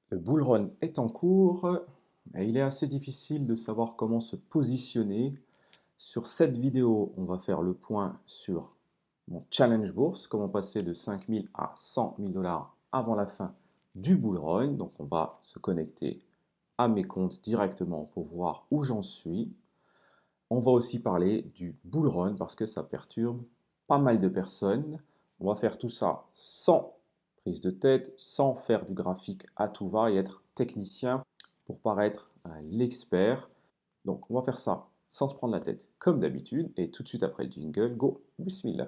Le bull run est en cours et il est assez difficile de savoir comment se positionner. Sur cette vidéo, on va faire le point sur mon challenge bourse, comment passer de 5 000 à 100 000 dollars avant la fin du bull run. Donc on va se connecter à mes comptes directement pour voir où j'en suis. On va aussi parler du bull run parce que ça perturbe pas mal de personnes. On va faire tout ça sans prise de tête, sans faire du graphique à tout va et être technicien pour paraître l'expert. Donc on va faire ça sans se prendre la tête comme d'habitude et tout de suite après le jingle, go, bismillah.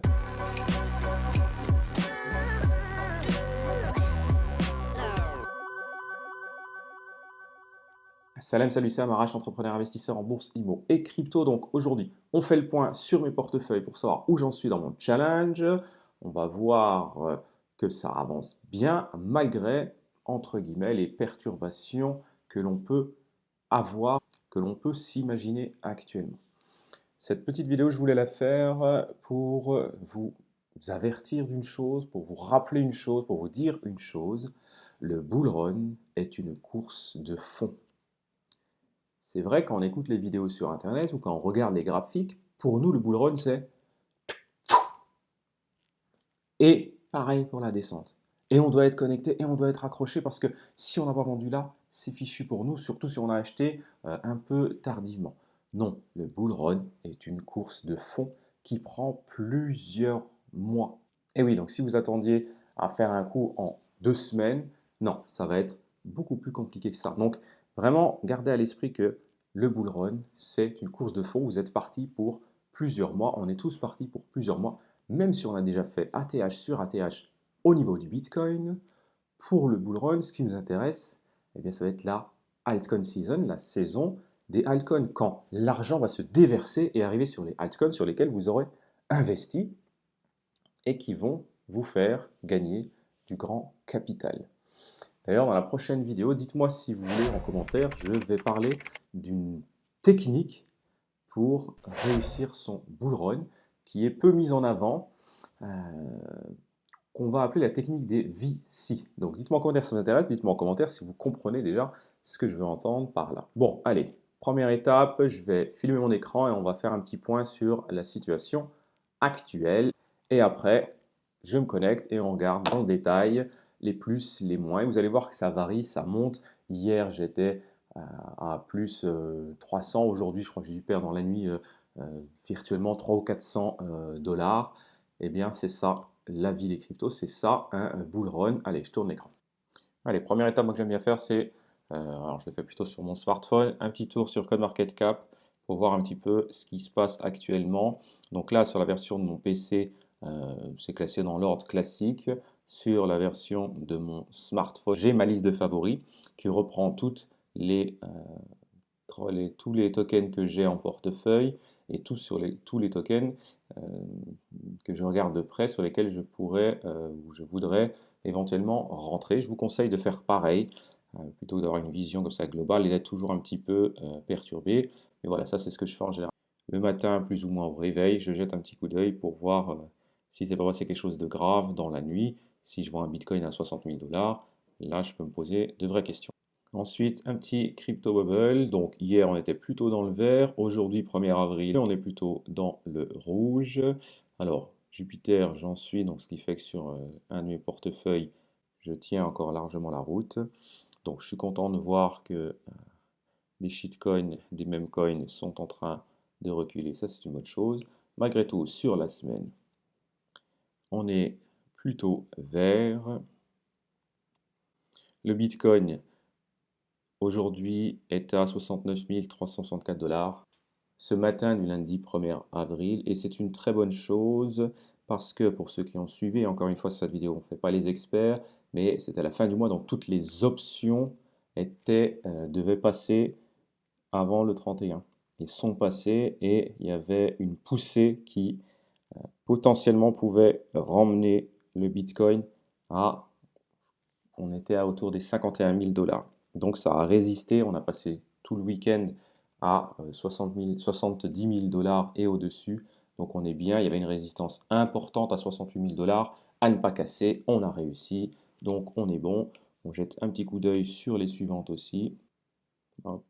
Salam, salut, c'est Amarache, entrepreneur investisseur en bourse, IMO et crypto. Donc aujourd'hui, on fait le point sur mes portefeuilles pour savoir où j'en suis dans mon challenge. On va voir que ça avance bien malgré, entre guillemets, les perturbations que l'on peut avoir, que l'on peut s'imaginer actuellement. Cette petite vidéo, je voulais la faire pour vous avertir d'une chose, pour vous rappeler une chose, pour vous dire une chose. Le bull run est une course de fond. C'est vrai quand on écoute les vidéos sur internet ou quand on regarde les graphiques, pour nous le bull run c'est et pareil pour la descente. Et on doit être connecté et on doit être accroché parce que si on n'a pas vendu là, c'est fichu pour nous, surtout si on a acheté un peu tardivement. Non, le bull run est une course de fond qui prend plusieurs mois. Et oui, donc si vous attendiez à faire un coup en 2 semaines, non, ça va être beaucoup plus compliqué que ça. Donc vraiment, gardez à l'esprit que le bull run, c'est une course de fond. Vous êtes parti pour plusieurs mois. On est tous partis pour plusieurs mois, même si on a déjà fait ATH sur ATH au niveau du Bitcoin. Pour le bull run, ce qui nous intéresse, eh bien, ça va être la altcoin season, la saison des altcoins, quand l'argent va se déverser et arriver sur les altcoins sur lesquels vous aurez investi et qui vont vous faire gagner du grand capital. D'ailleurs, dans la prochaine vidéo, dites-moi si vous voulez en commentaire, je vais parler d'une technique pour réussir son bull run qui est peu mise en avant, euh, qu'on va appeler la technique des VC. Donc dites-moi en commentaire si ça vous intéresse, dites-moi en commentaire si vous comprenez déjà ce que je veux entendre par là. Bon, allez, première étape, je vais filmer mon écran et on va faire un petit point sur la situation actuelle. Et après, je me connecte et on regarde dans le détail les plus, les moins. Et vous allez voir que ça varie, ça monte. Hier, j'étais à plus 300. Aujourd'hui, je crois que j'ai dû perdre dans la nuit virtuellement 300 ou 400 dollars. Eh bien, c'est ça, la vie des cryptos, c'est ça, un bull run. Allez, je tourne l'écran. Allez, première étape moi, que j'aime bien faire, c'est, alors je le fais plutôt sur mon smartphone, un petit tour sur CoinMarketCap pour voir un petit peu ce qui se passe actuellement. Donc là, sur la version de mon PC, c'est classé dans l'ordre classique. Sur la version de mon smartphone, j'ai ma liste de favoris qui reprend tous les tokens que j'ai en portefeuille et tous les tokens euh, que je regarde de près sur lesquels je pourrais ou je voudrais éventuellement rentrer. Je vous conseille de faire pareil, plutôt que d'avoir une vision comme ça globale et d'être toujours un petit peu perturbé. Mais voilà, ça c'est ce que je fais en général. Le matin, plus ou moins au réveil, je jette un petit coup d'œil pour voir si c'est pas passé quelque chose de grave dans la nuit. Si je vois un Bitcoin à 60 000 dollars, là je peux me poser de vraies questions. Ensuite, un petit crypto bubble. Donc hier, on était plutôt dans le vert. Aujourd'hui, 1er avril, on est plutôt dans le rouge. Alors, Jupiter, j'en suis, donc ce qui fait que sur un de mes portefeuilles, je tiens encore largement la route. Donc, je suis content de voir que les shitcoins des mêmes coins sont en train de reculer. Ça, c'est une bonne chose. Malgré tout, sur la semaine, on est plutôt vert. Le Bitcoin, aujourd'hui, est à 69 364 dollars ce matin du lundi 1er avril et c'est une très bonne chose parce que pour ceux qui ont suivi, encore une fois sur cette vidéo, on ne fait pas les experts, mais c'est à la fin du mois, donc toutes les options devaient passer avant le 31. Ils sont passés et il y avait une poussée qui potentiellement pouvait ramener le Bitcoin à, on était à autour des 51 000 dollars. Donc ça a résisté, on a passé tout le week-end à 70 000 dollars et au-dessus. Donc on est bien, il y avait une résistance importante à 68 000 dollars à ne pas casser, on a réussi, donc on est bon. On jette un petit coup d'œil sur les suivantes aussi. Hop,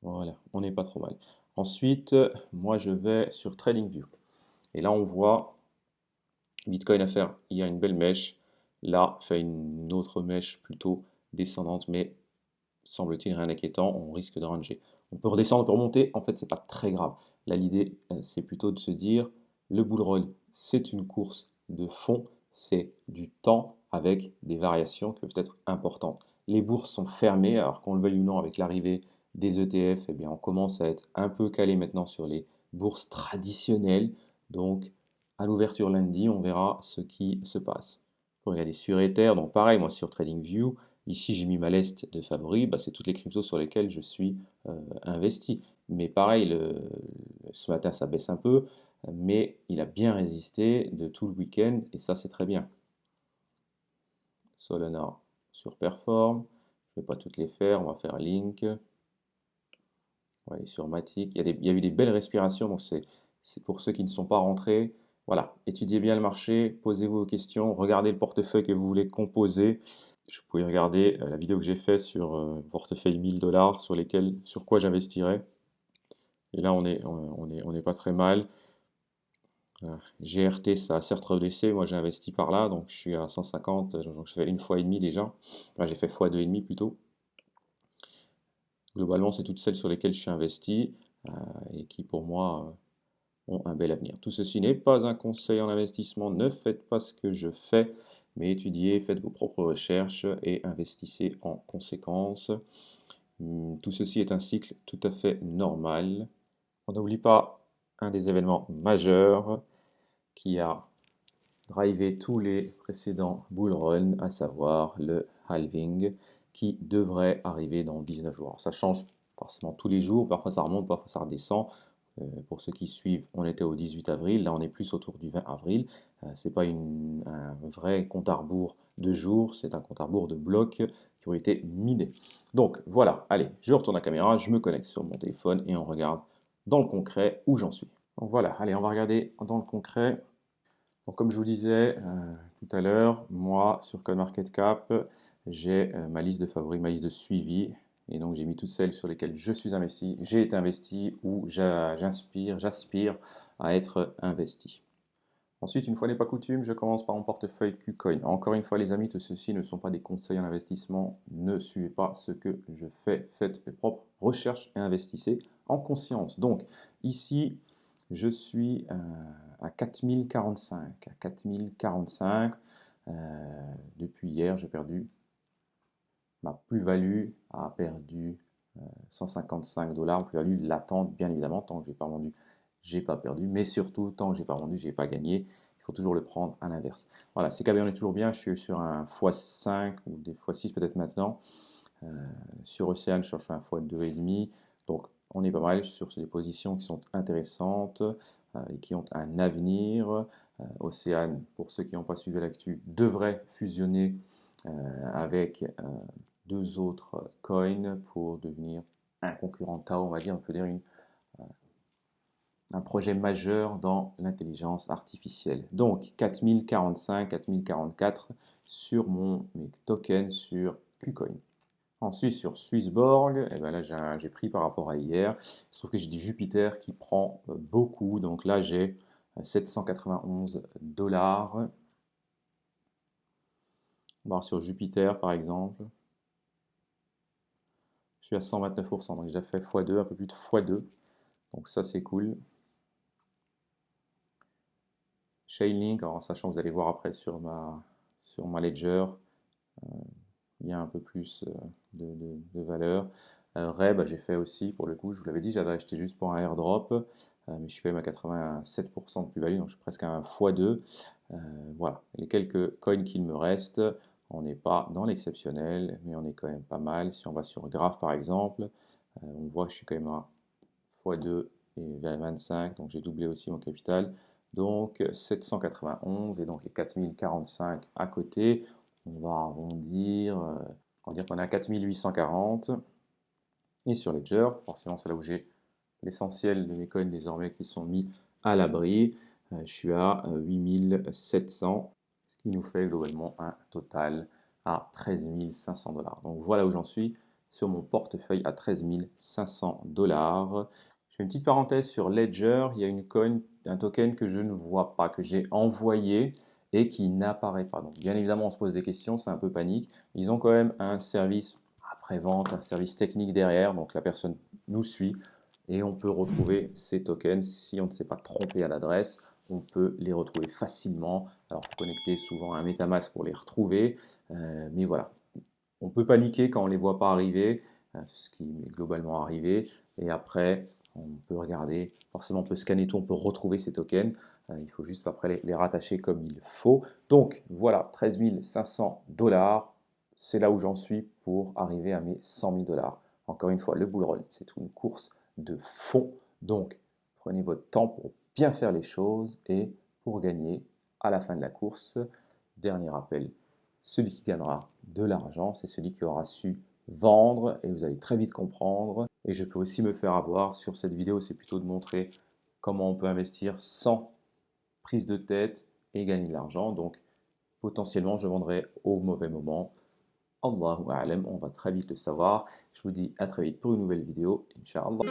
voilà, on n'est pas trop mal. Ensuite, moi je vais sur TradingView. Et là, on voit Bitcoin à faire, il y a une belle mèche. Là, fait une autre mèche plutôt descendante, mais semble-t-il rien d'inquiétant, on risque de ranger. On peut redescendre, on peut remonter, en fait, c'est pas très grave. Là, l'idée, c'est plutôt de se dire, le bull run, c'est une course de fond, c'est du temps avec des variations qui peuvent être importantes. Les bourses sont fermées, alors qu'on le veuille ou non, avec l'arrivée des ETF, eh bien, on commence à être un peu calé maintenant sur les bourses traditionnelles. Donc, à l'ouverture lundi, on verra ce qui se passe. Pour regarder sur Ether, donc pareil, moi sur TradingView, ici j'ai mis ma liste de favoris, bah, c'est toutes les cryptos sur lesquelles je suis investi. Mais pareil, ce matin ça baisse un peu, mais il a bien résisté de tout le week-end et ça c'est très bien. Solana surperforme, je ne vais pas toutes les faire, on va faire Link. On va aller sur Matic. Il y a eu des belles respirations, donc c'est pour ceux qui ne sont pas rentrés. Voilà, étudiez bien le marché, posez-vous vos questions, regardez le portefeuille que vous voulez composer. Je pouvais regarder la vidéo que j'ai faite sur portefeuille 1000 dollars sur quoi j'investirais. Et là, on est pas très mal. GRT, ça a certes redressé. Moi, j'ai investi par là, donc je suis à 150. Donc, je fais une fois et demi déjà. Enfin, j'ai fait fois deux et demi plutôt. Globalement, c'est toutes celles sur lesquelles je suis investi et qui, pour moi, ont un bel avenir. Tout ceci n'est pas un conseil en investissement. Ne faites pas ce que je fais, mais étudiez, faites vos propres recherches et investissez en conséquence. Tout ceci est un cycle tout à fait normal. On n'oublie pas un des événements majeurs qui a drivé tous les précédents bull run, à savoir le halving, qui devrait arriver dans 19 jours. Alors, ça change forcément tous les jours, parfois ça remonte, parfois ça redescend. Pour ceux qui suivent, on était au 18 avril, là on est plus autour du 20 avril. Ce n'est pas un vrai compte à rebours de jours, c'est un compte à rebours de blocs qui ont été minés. Donc voilà, allez, je retourne la caméra, je me connecte sur mon téléphone et on regarde dans le concret où j'en suis. Donc voilà, allez, on va regarder dans le concret. Donc comme je vous disais tout à l'heure, moi sur CoinMarketCap, j'ai ma liste de favoris, ma liste de suivi. Et donc j'ai mis toutes celles sur lesquelles je suis investi, j'ai été investi ou j'aspire à être investi. Ensuite, une fois n'est pas coutume, je commence par mon portefeuille KuCoin. Encore une fois les amis, tout ceci ne sont pas des conseils en investissement, ne suivez pas ce que je fais, faites vos propres recherches et investissez en conscience. Donc ici, je suis à 4045. À 4045, depuis hier, j'ai perdu. Ma plus-value a perdu 155 dollars. Plus-value latente, bien évidemment. Tant que je n'ai pas vendu, j'ai pas perdu. Mais surtout, tant que j'ai pas vendu, j'ai pas gagné. Il faut toujours le prendre à l'inverse. Voilà, CKB, on est toujours bien. Je suis sur un x5 ou des x6 peut-être maintenant. Sur Océane, je cherche un x2,5. Donc, on est pas mal sur des positions qui sont intéressantes et qui ont un avenir. Océane, pour ceux qui n'ont pas suivi l'actu, devrait fusionner avec deux autres coins pour devenir un concurrent Tao, on va dire, on peut dire un projet majeur dans l'intelligence artificielle. Donc 4045, 4044 sur mes tokens sur KuCoin. Ensuite sur Swissborg, et ben là j'ai pris par rapport à hier, sauf que j'ai du Jupiter qui prend beaucoup, donc là j'ai 791 dollars. On va voir sur Jupiter par exemple. Je suis à 129%, donc j'ai déjà fait x2, un peu plus de x2. Donc ça c'est cool. Chainlink, en sachant que vous allez voir après sur ma ledger, il y a un peu plus de valeur. Ray, bah, j'ai fait aussi pour le coup, je vous l'avais dit, j'avais acheté juste pour un airdrop, mais je suis quand même à 87% de plus-value, donc je suis presque à un x2. Voilà, les quelques coins qu'il me reste, on n'est pas dans l'exceptionnel, mais on est quand même pas mal. Si on va sur Graph par exemple, on voit que je suis quand même à x2 et 25, donc j'ai doublé aussi mon capital. Donc 791 et donc les 4045 à côté, on va arrondir, on va dire qu'on est à 4840. Et sur Ledger, forcément c'est là où j'ai l'essentiel de mes coins désormais qui sont mis à l'abri. Je suis à 8700, ce qui nous fait globalement un total à 13 500 $. Donc voilà où j'en suis sur mon portefeuille à 13 500 $. Je fais une petite parenthèse sur Ledger. Il y a une coin, un token que je ne vois pas, que j'ai envoyé et qui n'apparaît pas. Donc bien évidemment, on se pose des questions, c'est un peu panique. Ils ont quand même un service après-vente, un service technique derrière. Donc la personne nous suit et on peut retrouver ces tokens. Si on ne s'est pas trompé à l'adresse, on peut les retrouver facilement. Alors, il faut connecter souvent à un MetaMask pour les retrouver. Mais voilà, on peut paniquer quand on ne les voit pas arriver, ce qui est globalement arrivé. Et après, on peut regarder, forcément on peut scanner tout, on peut retrouver ces tokens. Il faut juste après les rattacher comme il faut. Donc voilà, 13 500 $, c'est là où j'en suis pour arriver à mes 100 000 $. Encore une fois, le bull run, c'est une course de fond. Donc prenez votre temps pour bien faire les choses et pour gagner à la fin de la course. Dernier rappel, celui qui gagnera de l'argent, c'est celui qui aura su vendre et vous allez très vite comprendre. Et je peux aussi me faire avoir sur cette vidéo, c'est plutôt de montrer comment on peut investir sans prise de tête et gagner de l'argent. Donc potentiellement, je vendrai au mauvais moment. Allahu a'lam, on va très vite le savoir. Je vous dis à très vite pour une nouvelle vidéo. Inch'Allah.